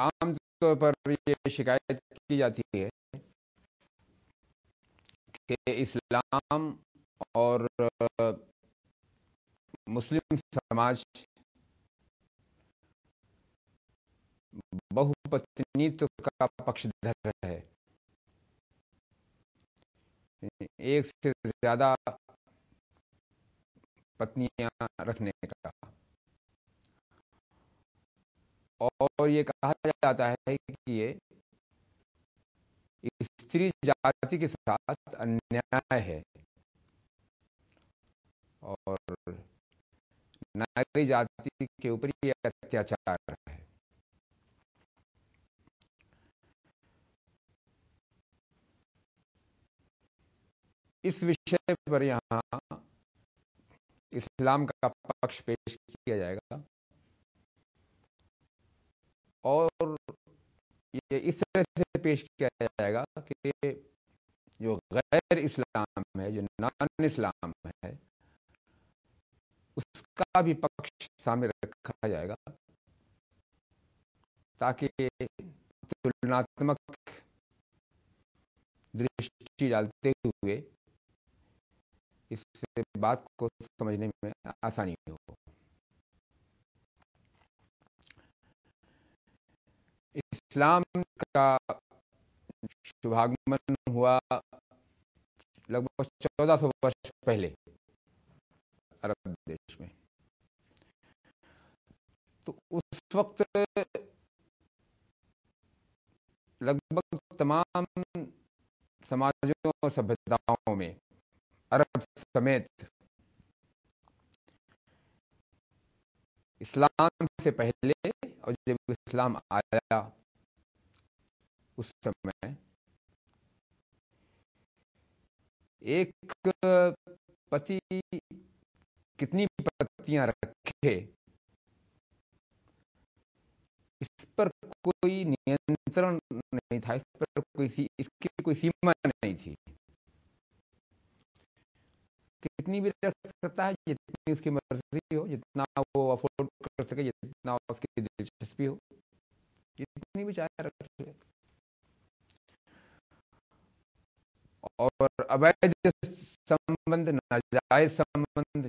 आमतौर पर ये शिकायत की जाती है कि इस्लाम और मुस्लिम समाज बहुपत्नीत्व का पक्षधर है। एक से ज्यादा पत्नियां रखने का, और ये कहा जाता है कि ये स्त्री जाति के साथ अन्याय है और नारी जाति के ऊपर ये अत्याचार है। इस विषय पर यहाँ इस्लाम का पक्ष पेश किया जाएगा और ये इस तरह से पेश किया जाएगा कि जो गैर इस्लाम है, जो नॉन इस्लाम है, उसका भी पक्ष सामने रखा जाएगा ताकि तुलनात्मक दृष्टि डालते हुए इस बात को समझने में आसानी हो। इस्लाम का शुभागमन हुआ लगभग 1400 वर्ष पहले अरब देश में। तो उस वक्त लगभग तमाम समाजों और सभ्यताओं में, अरब समेत, इस्लाम से पहले और जब इस्लाम आया उस समय एक पति कितनी पत्नियां रखे, इस पर कोई नियंत्रण नहीं था, इस पर इसकी कोई सीमा नहीं थी। कितनी भी रख सकता है, जितनी उसकी मर्जी हो, जितना वो अफोर्ड कर सके, जितना उसकी दिलचस्पी हो, जितनी भी चाहे रख ले। और अवैध संबंध, नाजायज संबंध,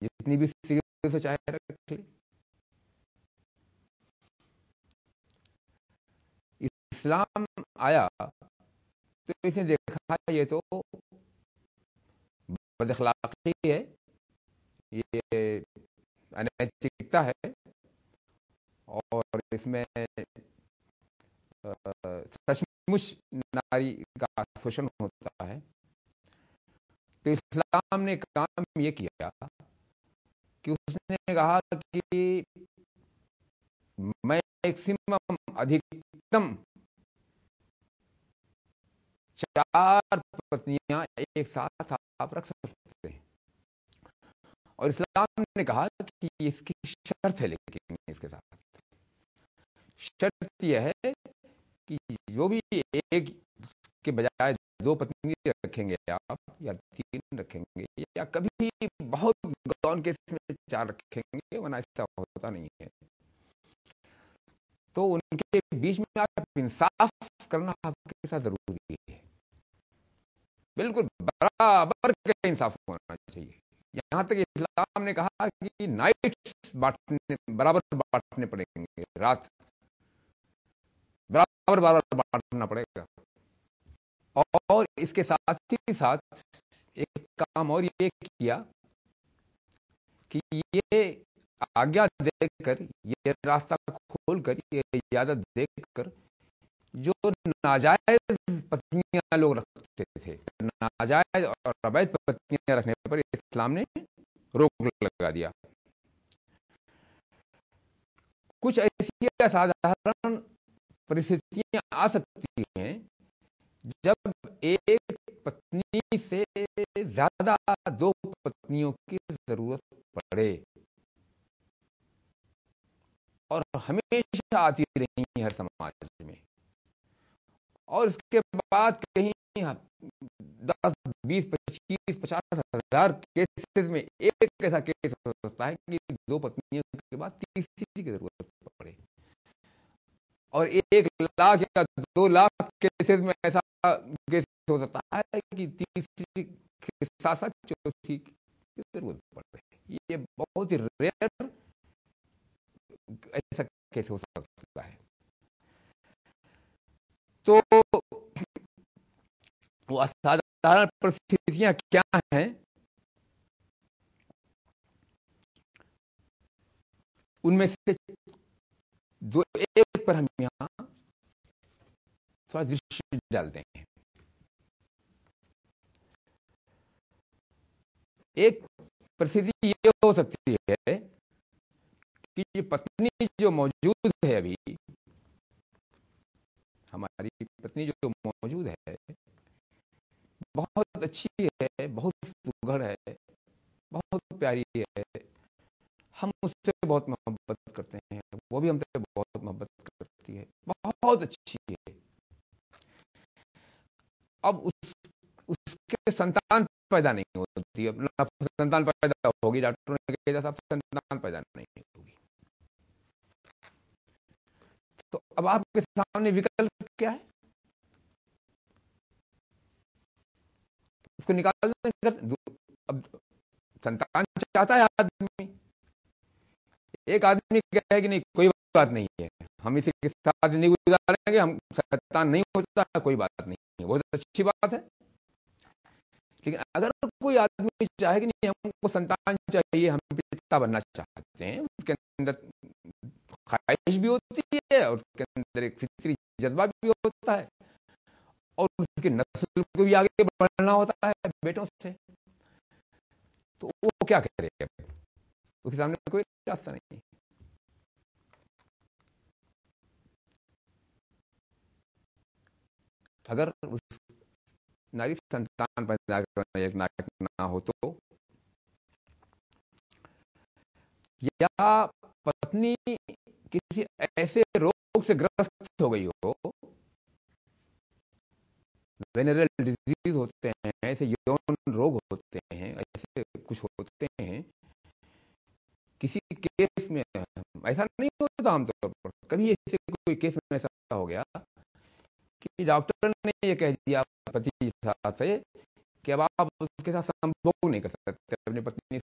जितनी भी स्त्रियों से चाहे रख ले। इस्लाम आया तो इसने देखा ये तो बदअखलाकी है, ये अनैतिकता है और इसमें सचमुच नारी का शोषण होता है। तो इस्लाम ने काम ये किया कि उसने कहा कि मैक्सिमम, अधिकतम 4 पत्नियां एक साथ आप रख सकते हैं। और इस्लाम ने कहा कि इसकी शर्त है, लेकिन इसके साथ शर्त यह है कि जो भी एक के बजाय 2 पत्नी रखेंगे आप, या 3 रखेंगे, या कभी बहुत गौन केस में 4 रखेंगे, वरना ऐसा होता नहीं है। तो उनके बीच में आप इंसाफ करना आपके साथ जरूरी है, बिल्कुल बराबर का इंसाफ होना चाहिए। यहां तक इस्लाम ने कहा कि नाइट्स बांटने, बराबर बांटने पड़ेंगे, रात बराबर बराबर बांटना पड़ेगा। और इसके साथ ही साथ एक काम और ये किया कि ये आज्ञा देकर, ये रास्ता खोलकर, ये इजाजत देकर, जो नाजायज पत्नियां लोग रखते थे, नाजायज और अवैध पत्नियां रखने पर इस्लाम ने रोक लगा दिया। कुछ ऐसी असाधारण परिस्थितियां आ सकती हैं जब एक पत्नी से ज्यादा 2 पत्नियों की जरूरत पड़े, और हमेशा आती रही हर समाज में। और इसके बाद कहीं 10, 20, 25, 50 हजार केसेस में एक ऐसा केस हो सकता है कि 2 पत्नियों के बाद तीसरी की जरूरत पड़े। और 1 लाख या 2 लाख केसेस में ऐसा केस हो सकता है कि तीसरी के साथ साथ चौथी की जरूरत पड़ रही है। ये बहुत ही रेयर ऐसा केस हो सकता है। तो वो असाधारण परिस्थितियां क्या हैं, उनमें से जो एक पर हम यहां थोड़ा दृष्टि डालते हैं। एक परिस्थिति ये हो सकती है कि ये पत्नी जो मौजूद है, अभी हमारी पत्नी जो मौजूद है, बहुत अच्छी है, बहुत सुघड़ है, बहुत प्यारी है, हम उससे बहुत मोहब्बत करते हैं, वो भी हमसे बहुत मोहब्बत करती है, बहुत अच्छी है। अब उसके संतान पैदा नहीं होती है, ना संतान पैदा होगी, डॉक्टर ने कहा साहब संतान पैदा नहीं होगी। तो अब आपके सामने विकल्प क्या है? उसको निकालने कर, अब संतान चाहता है आदमी, एक आदमी कहे कि नहीं कोई बात नहीं है, हम इसी के साथ जिंदगी गुजारेंगे, हम संतान नहीं होता है, कोई बात नहीं है, बहुत अच्छी बात है। लेकिन अगर कोई आदमी चाहे कि नहीं हमको संतान चाहिए, हम पिता बनना चाहते हैं, उसके अंदर ख्वाहिश भी होती है और उसके अंदर एक फितरी जज्बा भी होता है, और उसकी नस्ल को भी आगे बढ़ना होता है बेटों से, तो वो क्या करेगा? उसके सामने कोई रास्ता नहीं है। अगर उस नारी संतान पैदा करने एक नायक ना हो तो, या पत्नी किसी ऐसे रोग से ग्रस्त हो गई हो, वेनेरल डिजीज होते हैं, ऐसे यौन रोग होते हैं, ऐसे कुछ होते हैं, किसी केस में ऐसा नहीं होता आमतौर पर, कभी ऐसे कोई केस में ऐसा हो गया कि डॉक्टर ने ये कह दिया पति के साथ से कि अब आप उसके साथ संभोग नहीं कर सकते, अपनी पत्नी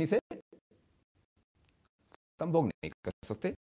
से संभोग नहीं कर सकते,